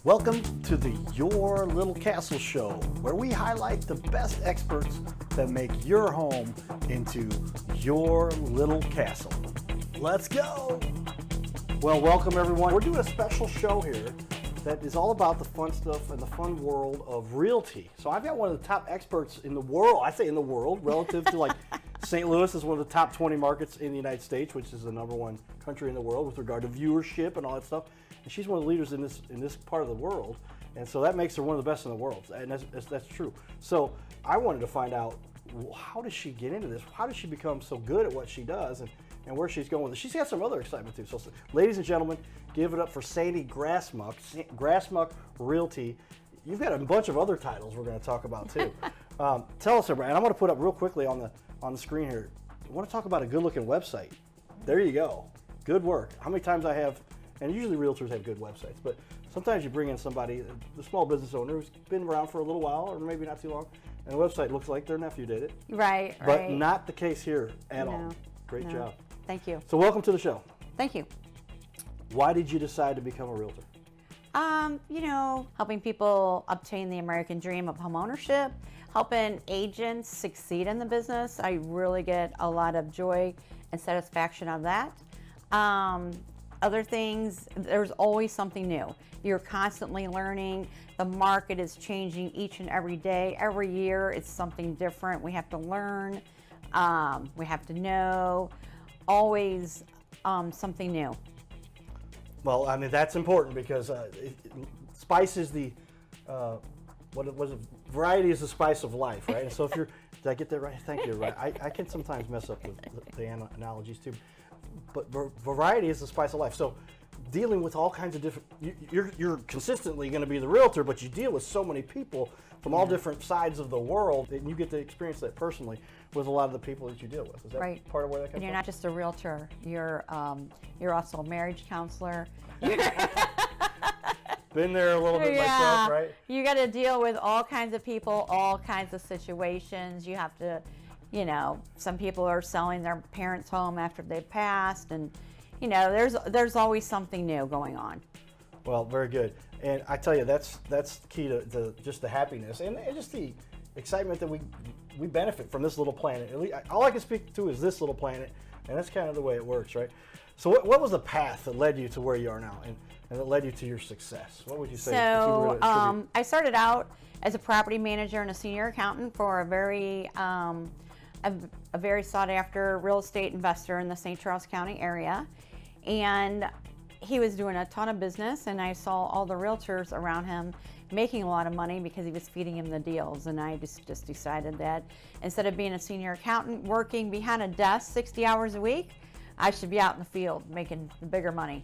Welcome to the Your Little Castle Show, where we highlight the best experts that make your home into your little castle. Let's go! Well, welcome everyone. We're doing a special show here that is all about the fun stuff and the fun world of realty. So I've got one of the top experts in the world, I say in the world, relative to like St. Louis is one of the top 20 markets in the United States, which is the #1 country in the world with regard to viewership and all that stuff. And she's one of the leaders in this part of the world, and so that makes her one of the best in the world, and that's true. So I wanted to find out, how does she get into this? How does she become so good at what she does, and where she's going with it? She's got some other excitement too. So ladies and gentlemen, give it up for Sandy Grassmuck, Grassmuck Realty. You've got a bunch of other titles we're going to talk about too. Tell us, everybody, and I'm going to put up real quickly on the screen here. I want to talk about a good-looking website. There you go. Good work. How many times I have, and usually realtors have good websites, but sometimes you bring in somebody, the small business owner who's been around for a little while or maybe not too long, and the website looks like their nephew did it. Right. But not the case here at all. Great job. Thank you. So welcome to the show. Thank you. Why did you decide to become a realtor? Helping people obtain the American dream of homeownership, helping agents succeed in the business. I really get a lot of joy and satisfaction of that. Other things, there's always something new. You're constantly learning. The market is changing each and every day. Every year it's something different. We have to learn. We have to know. Always something new. Well, I mean, that's important because spice is the, variety is the spice of life, right? And so if you're, did I get that right? Thank you, right? I can sometimes mess up with the analogies too. But variety is the spice of life. So dealing with all kinds of different, you're consistently going to be the realtor, but you deal with so many people from all different sides of the world, and you get to experience that personally with a lot of the people that you deal with. Is that right. Part of where that comes And you're from? not just a realtor. You're also a marriage counselor. Been there a little bit myself, right? You got to deal with all kinds of people, all kinds of situations. You have to, some people are selling their parents' home after they've passed, and there's always something new going on. Well, very good. And I tell you, that's key to just the happiness and just the excitement that we benefit from this little planet. At least, all I can speak to is this little planet, and that's kind of the way it works, right? So what was the path that led you to where you are now and that led you to your success? What would you say? So I started out as a property manager and a senior accountant for a very sought after real estate investor in the St. Charles County area. And he was doing a ton of business, and I saw all the realtors around him making a lot of money because he was feeding him the deals. And I just decided that instead of being a senior accountant working behind a desk 60 hours a week, I should be out in the field making the bigger money.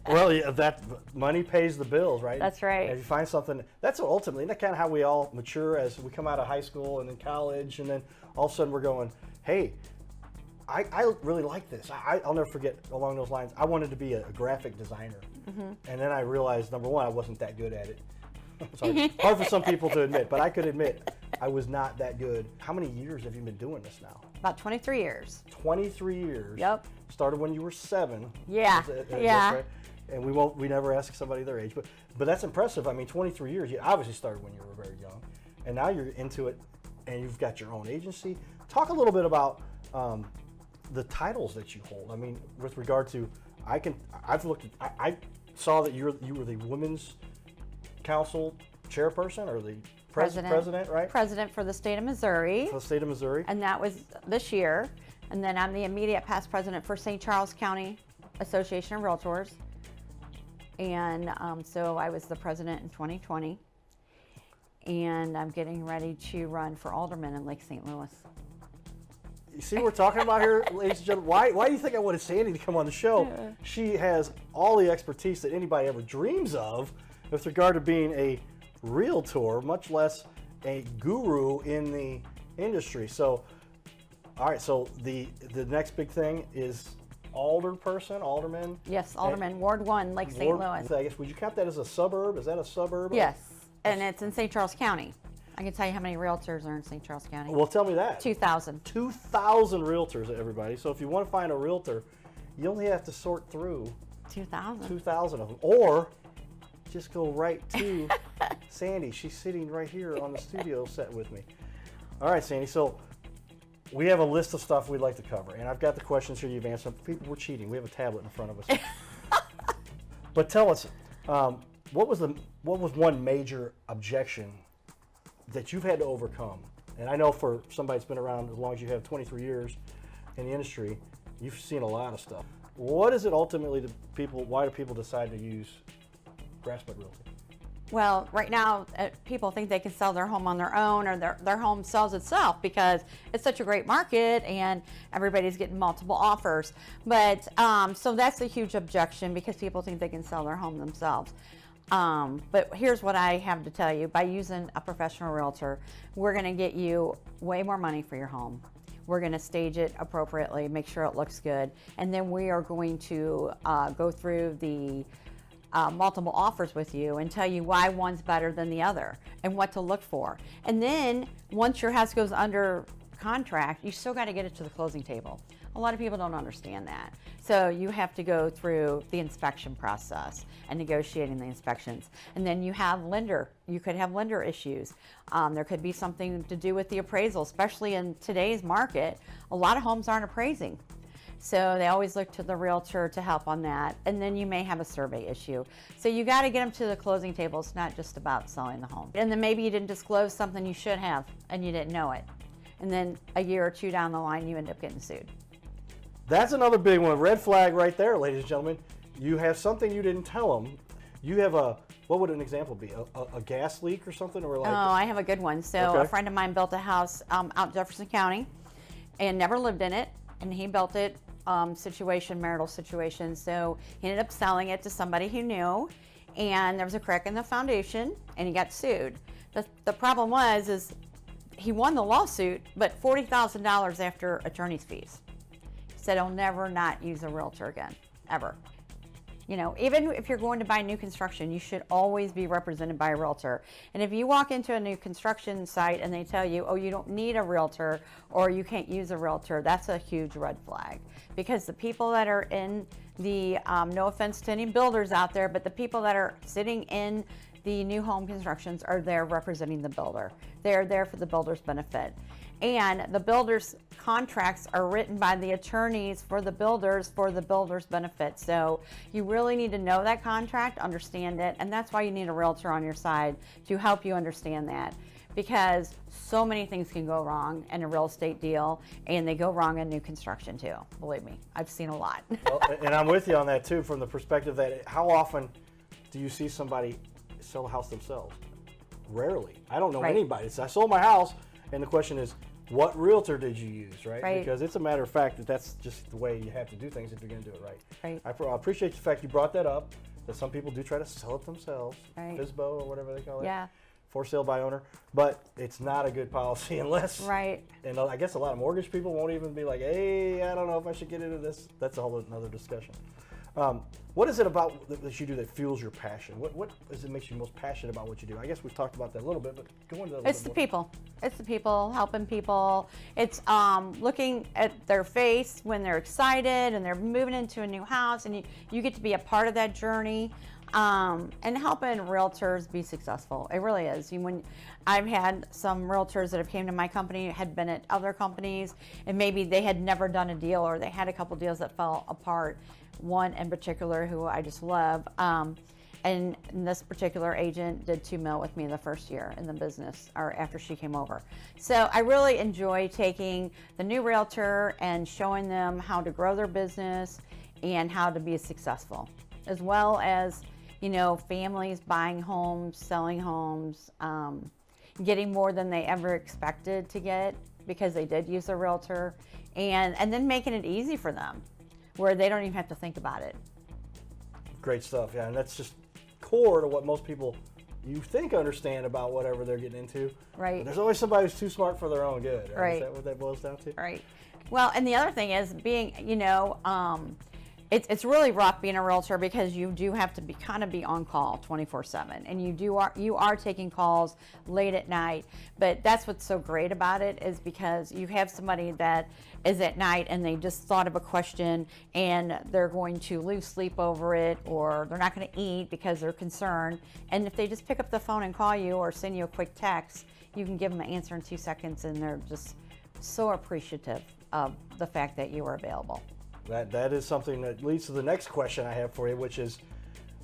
Well, yeah, that money pays the bills, right? That's right. If you find something, that's ultimately, that's kind of how we all mature as we come out of high school and then college, and then all of a sudden we're going, hey, I really like this. I'll never forget along those lines. I wanted to be a graphic designer. Mm-hmm. And then I realized, number one, I wasn't that good at it. Sorry, hard for some people to admit, but I could admit I was not that good. How many years have you been doing this now? About 23 years. 23 years. Yep. Started when you were 7. Yeah. Yeah. Right? And we never ask somebody their age, but that's impressive. I mean, 23 years. You obviously started when you were very young, and now you're into it, and you've got your own agency. Talk a little bit about the titles that you hold. I mean, with regard to, I saw that you were the Women's Council chairperson or the president, right? President for the state of Missouri. For the state of Missouri. And that was this year. And then I'm the immediate past president for St. Charles County Association of Realtors. And so I was the president in 2020. And I'm getting ready to run for alderman in Lake St. Louis. You see what we're talking about here, ladies and gentlemen? Why do you think I wanted Sandy to come on the show? Yeah. She has all the expertise that anybody ever dreams of with regard to being a realtor, much less a guru in the industry. So, all right, so the next big thing is alderman? Yes, alderman, Ward 1, Lake St. Louis. I guess, would you count that as a suburb? Is that a suburb? Yes, and it's in St. Charles County. I can tell you how many realtors are in St. Charles County. Well, tell me that. 2,000. 2,000 realtors, everybody. So if you want to find a realtor, you only have to sort through 2,000. 2,000 of them. Or just go right to Sandy. She's sitting right here on the studio set with me. All right, Sandy, so we have a list of stuff we'd like to cover, and I've got the questions here you've answered. People were cheating. We have a tablet in front of us. But tell us, what was one major objection that you've had to overcome? And I know for somebody that's been around as long as you have, 23 years in the industry, you've seen a lot of stuff. What is it ultimately why do people decide to use Grassmuck Realty? Well, right now, people think they can sell their home on their own, or their home sells itself because it's such a great market and everybody's getting multiple offers. But so that's a huge objection because people think they can sell their home themselves. But here's what I have to tell you. By using a professional realtor, we're going to get you way more money for your home. We're going to stage it appropriately, make sure it looks good, and then we are going to go through the multiple offers with you and tell you why one's better than the other and what to look for. And then once your house goes under contract, you still got to get it to the closing table. A lot of people don't understand that. So you have to go through the inspection process and negotiating the inspections. And then you could have lender issues. There could be something to do with the appraisal, especially in today's market. A lot of homes aren't appraising. So they always look to the realtor to help on that. And then you may have a survey issue. So you got to get them to the closing table. It's not just about selling the home. And then maybe you didn't disclose something you should have and you didn't know it. And then a year or two down the line, you end up getting sued. That's another big one. Red flag right there, ladies and gentlemen. You have something you didn't tell them. You have what would an example be? A gas leak or something? Or like I have a good one. So okay. A friend of mine built a house out in Jefferson County and never lived in it. And he built it, marital situation. So he ended up selling it to somebody he knew. And there was a crack in the foundation and he got sued. The problem is he won the lawsuit, but $40,000 after attorney's fees. Said he'll never not use a realtor again, ever. You know, even if you're going to buy new construction, you should always be represented by a realtor. And if you walk into a new construction site and they tell you, oh, you don't need a realtor or you can't use a realtor, that's a huge red flag. Because the people that are in the, no offense to any builders out there, but the people that are sitting in the new home constructions are there representing the builder. They're there for the builder's benefit. And the builder's contracts are written by the attorneys for the builder's benefit. So you really need to know that contract, understand it, and that's why you need a realtor on your side to help you understand that. Because so many things can go wrong in a real estate deal, and they go wrong in new construction too. Believe me, I've seen a lot. Well, and I'm with you on that too, from the perspective that how often do you see somebody sell a house themselves? Rarely. I don't know anybody. So I sold my house, and the question is, what realtor did you use, right? Because it's a matter of fact that that's just the way you have to do things if you're going to do it right. I appreciate the fact you brought that up, that some people do try to sell it themselves, FSBO or whatever they call it. Yeah. For sale by owner, but it's not a good policy unless, and I guess a lot of mortgage people won't even be like, hey, I don't know if I should get into this. That's a whole another discussion. What is it about that you do that fuels your passion? What is it makes you most passionate about what you do? I guess we've talked about that a little bit, but go into that a little bit more. It's the people. It's the people, helping people. It's looking at their face when they're excited and they're moving into a new house, and you get to be a part of that journey. And helping realtors be successful. It really is. When I've had some realtors that have came to my company, had been at other companies, and maybe they had never done a deal, or they had a couple deals that fell apart. One in particular who I just love, and this particular agent did $2 million with me the first year in the business, or after she came over. So I really enjoy taking the new realtor and showing them how to grow their business and how to be successful, as well as families buying homes, selling homes, getting more than they ever expected to get because they did use a realtor, and then making it easy for them where they don't even have to think about it. Great stuff, yeah, and that's just core to what most people you think understand about whatever they're getting into. Right. But there's always somebody who's too smart for their own good. Right. Is that what that boils down to? Right. Well, and the other thing is being, it's really rough being a realtor because you do have to be on call 24/7, and you are taking calls late at night. But that's what's so great about it, is because you have somebody that is at night and they just thought of a question and they're going to lose sleep over it, or they're not going to eat because they're concerned. And if they just pick up the phone and call you or send you a quick text, you can give them an answer in 2 seconds, and they're just so appreciative of the fact that you are available. That is something that leads to the next question I have for you, which is,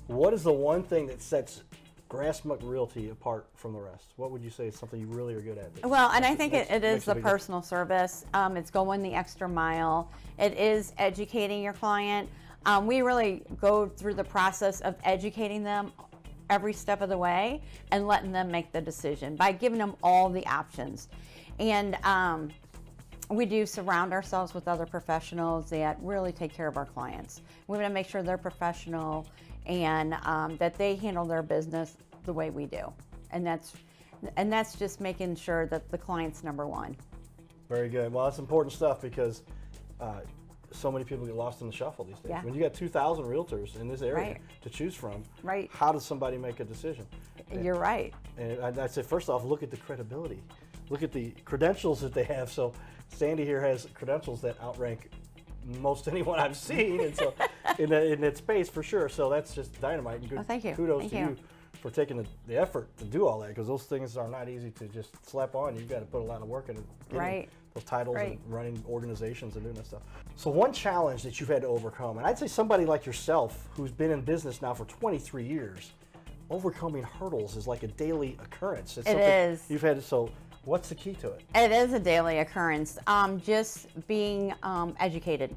what is the one thing that sets Grassmuck Realty apart from the rest? What would you say is something you really are good at? Well, and I think it is the personal service. It's going the extra mile. It is educating your client. We really go through the process of educating them every step of the way and letting them make the decision by giving them all the options. And we do surround ourselves with other professionals that really take care of our clients. We want to make sure they're professional and that they handle their business the way we do. And that's just making sure that the client's number one. Very good. Well, that's important stuff, because so many people get lost in the shuffle these days. Yeah. When you got 2,000 realtors in this area Right. to choose from, Right. how does somebody make a decision? You're right. And I'd say, first off, look at the credibility. Look at the credentials that they have. So Sandy here has credentials that outrank most anyone I've seen, and so in that space for sure. So that's just dynamite. And good, thank you. Kudos Thank to you. you for taking the effort to do all that, because those things are not easy to just slap on. You've got to put a lot of work into getting Right. those titles Right. and running organizations and doing that stuff. So one challenge that you've had to overcome, and I'd say somebody like yourself who's been in business now for 23 years, overcoming hurdles is like a daily occurrence. It's It something is. You've had to, so what's the key to it? It is a daily occurrence. Just being educated.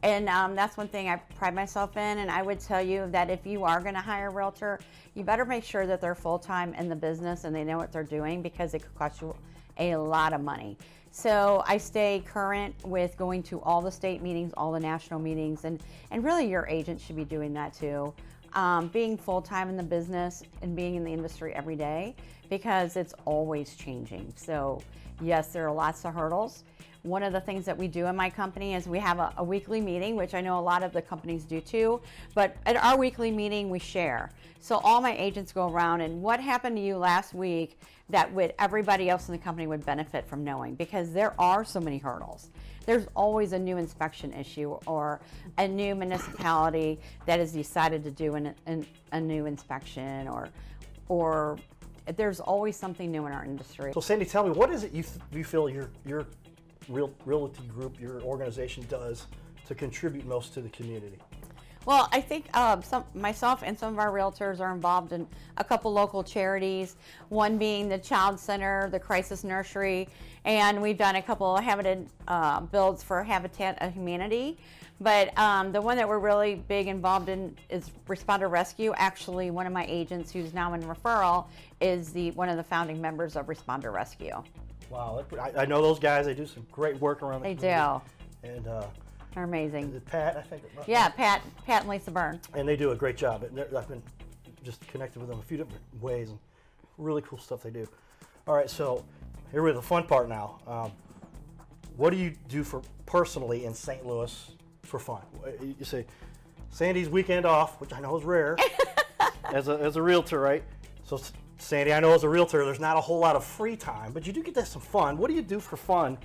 And that's one thing I pride myself in. And I would tell you that if you are going to hire a realtor, you better make sure that they're full-time in the business and they know what they're doing, because it could cost you a lot of money. So I stay current with going to all the state meetings, all the national meetings, and really your agent should be doing that too. Being full-time in the business and being in the industry every day, because it's always changing. So yes, there are lots of hurdles. One of the things that we do in my company is we have a weekly meeting, which I know a lot of the companies do too, but at our weekly meeting we share. So all my agents go around and what happened to you last week that everybody else in the company would benefit from knowing, because there are so many hurdles. There's always a new inspection issue or a new municipality that has decided to do a new inspection, or there's always something new in our industry. So Sandy, tell me, what is it you feel your realty group, your organization does to contribute most to the community? Well, I think myself and some of our realtors are involved in a couple local charities, one being the Child Center, the Crisis Nursery, and we've done a couple habited builds for Habitat of Humanity. But the one that we're really big involved in is Responder Rescue. Actually, one of my agents who's now in referral is one of the founding members of Responder Rescue. Wow, I know those guys. They do some great work around the community. They do. And they're amazing. is it Pat, I think? Yeah, Pat and Lisa Byrne. And they do a great job. I've been just connected with them a few different ways, and really cool stuff they do. All right, so here we're at the fun part now. What do you do personally in St. Louis for fun? You say, Sandy's weekend off, which I know is rare as a realtor, right? So Sandy, I know as a realtor, there's not a whole lot of free time, but you do get to have some fun. What do you do for fun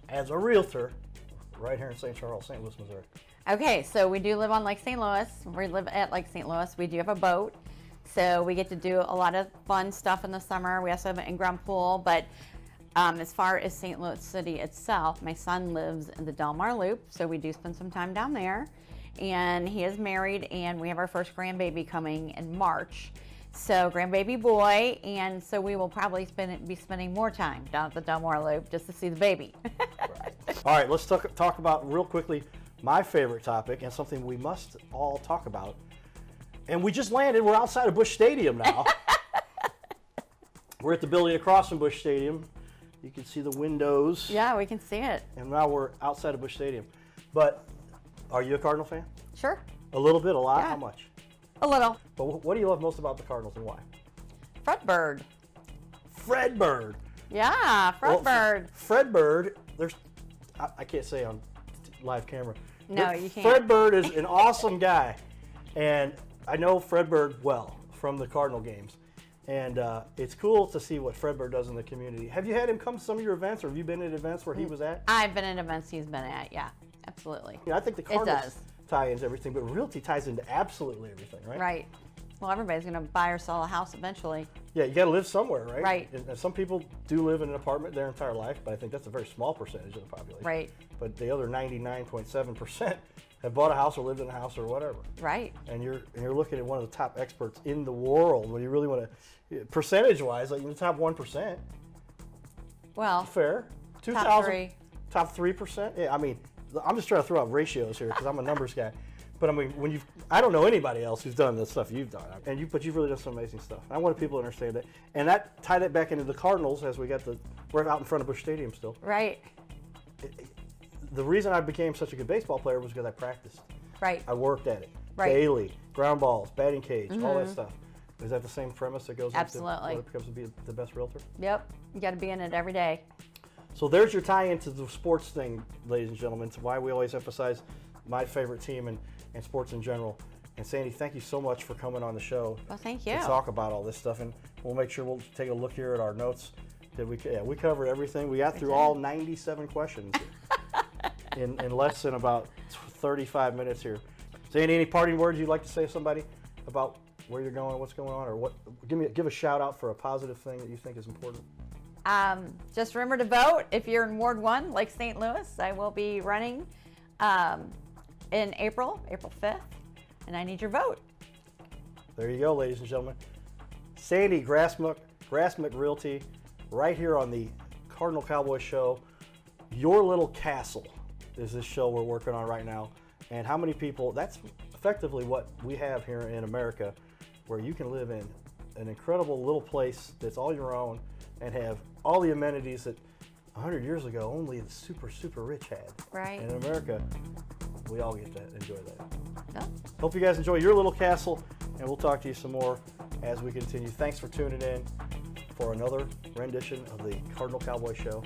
as a realtor right here in St. Charles, St. Louis, Missouri? Okay, so we do live on Lake St. Louis. We live at Lake St. Louis. We do have a boat, so we get to do a lot of fun stuff in the summer. We also have an in-ground pool, but as far as St. Louis City itself, my son lives in the Del Mar Loop, so we do spend some time down there. And he is married, and we have our first grandbaby coming in March. So grandbaby boy, and so we will probably be spending more time down at the Del Mar Loop just to see the baby. Right. All right, let's talk about real quickly my favorite topic, and something we must all talk about. And we just landed. We're outside of Busch Stadium now. We're at the building across from Busch Stadium. You can see the windows. Yeah, we can see it. And now we're outside of Busch Stadium. But are you a Cardinal fan? Sure. A little bit, a lot? Yeah. How much? A little. But what do you love most about the Cardinals, and why? Fred Bird. Fred Bird. Yeah, Fred Bird. Fred Bird, I can't say on live camera, No, you can't. Fred Bird is an awesome guy, and I know Fred Bird well from the Cardinal games. And it's cool to see what Fred Bird does in the community. Have you had him come to some of your events, or have you been at events where he was at? I've been at events he's been at, yeah, absolutely. I think the It Cardinals does. tie into everything, but realty ties into absolutely everything, right? Right. Well, everybody's going to buy or sell a house eventually. Yeah, you got to live somewhere, right? Right. And some people do live in an apartment their entire life, but I think that's a very small percentage of the population. Right. But the other 99.7% have bought a house or lived in a house or whatever. Right. And you're looking at one of the top experts in the world. When you really want to, percentage-wise, like in the top 1%. Well, Fair. top three. Top 3%. Yeah, I mean, I'm just trying to throw out ratios here because I'm a numbers guy. But I mean, I don't know anybody else who's done the stuff you've done. But you've really done some amazing stuff. I wanted people to understand that. And that tied it back into the Cardinals as we're out in front of Busch Stadium still. Right. The reason I became such a good baseball player was because I practiced. Right. I worked at it Right. daily, ground balls, batting cage, all that stuff. Is that the same premise that goes Absolutely. into what becomes to be the best realtor? Yep. You got to be in it every day. So there's your tie into the sports thing, ladies and gentlemen. It's why we always emphasize my favorite team and sports in general. And Sandy, thank you so much for coming on the show. Well, thank you. To talk about all this stuff, and we'll make sure we'll take a look here at our notes. We covered everything. We got through all 97 questions in less than about 35 minutes here. Sandy, any parting words you'd like to say to somebody about where you're going, what's going on, or what? Give a shout out for a positive thing that you think is important. Just remember to vote if you're in Ward 1, Lake St. Louis. I will be running in April 5th, and I need your vote. There you go, ladies and gentlemen. Sandy Grassmuck Realty, right here on the Cardinal Cowboy Show. Your Little Castle is this show we're working on right now. And how many people, that's effectively what we have here in America, where you can live in an incredible little place that's all your own and have all the amenities that 100 years ago only the super, super rich had. Right. And in America, we all get to enjoy that. Yep. Hope you guys enjoy Your Little Castle, and we'll talk to you some more as we continue. Thanks for tuning in for another rendition of the Cardinal Cowboy Show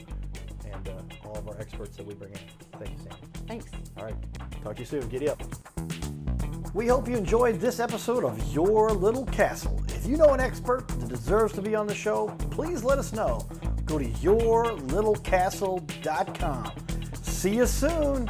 and all of our experts that we bring in. Thank you, Sam. Thanks. All right. Talk to you soon. Giddy up. We hope you enjoyed this episode of Your Little Castle. If you know an expert that deserves to be on the show, please let us know. Go to yourlittlecastle.com. See you soon.